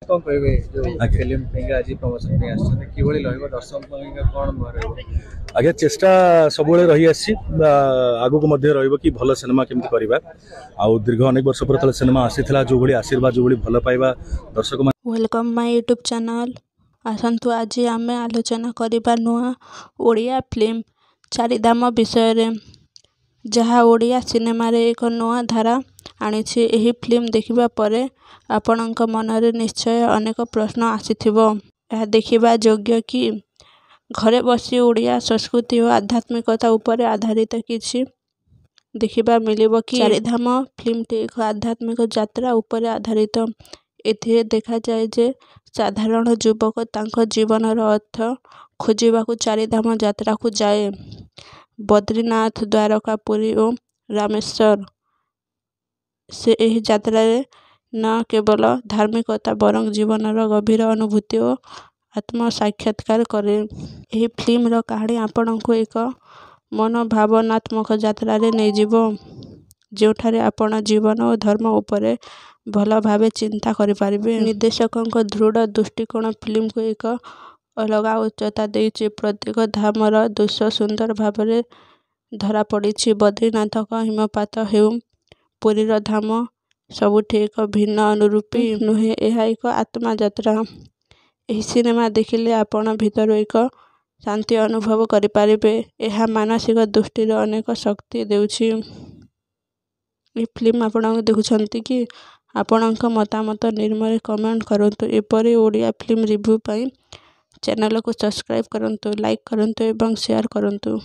कौन कहबे जो फिल्म पेंगा आज प्रमोशन पे आछन किभଳି रहइबो दर्शक पेंगा कोन रहइबो आगे चेष्टा सब रही आसी आगु को मध्य रहिबो कि भल सिनेमा केमति करबा आ दीर्घ अनेक वर्ष पर सिनेमा आसीथिला जो भली आशीर्वाद जो भली भल पाइबा दर्शक वेलकम माय यूट्यूब चैनल आसंतु आज आम आलोचना करबा नुआ ओडिया फिल्म चारिधाम विषय रे जहाँ ओडिया सिनेमा रे एक नुआ धारा आनिछि। एही फिल्म देखिबा परे आपणक मनरे निश्चय अनेक प्रश्न आसीथिबो। यह देखिबा योग्य कि घरे बसी ओडिया संस्कृति और आध्यात्मिकता उपरे आधारित किछि देखिबा मिलिबो कि चारिधाम फिल्मटी एक आध्यात्मिक यात्रा उपरे आधारित। एथिरे देखा जाए जे साधारण युवक तांको जीवनर अर्थ खोजिबाकू चारिधाम यात्रा को जाए। बद्रीनाथ द्वारका पुरी और रामेश्वर से एही यात्रा न केवल धार्मिकता बरं जीवनर गभीर अनुभूति और आत्म साक्षात्कार करे। एही फिल्म कहानी आपण को एक मनोभावनात्मक यात्रा रे नहीं जीवो जोठारे आपण जीवन और धर्म उपरे भल भावे चिंता करि पारिबे। निर्देशक दृढ़ दृष्टिकोण फिल्म को एक अलग उच्चता देइछि। प्रत्येक धामर दृश्य सुंदर भावे धरा पड़ी। बद्रीनाथ हिमपात हेउ पुरीर धाम सबुठी एक भिन्न अनुरूपी नुहे यह एक आत्मा यात्रा। एही सिनेमा देखिले आपण भीतर एक शांति अनुभव करि पारिबे। यह मानसिक दृष्टि अनेक शक्ति देउछि। ये फिल्म आपण देखुछंती कि आपणक मतामत निर्मल कमेंट करंतु। एपरि ओडिया फिल्म रिव्यू पई चैनल को सब्सक्राइब करंतु, लाइक करंतु एवं शेयर करंतु।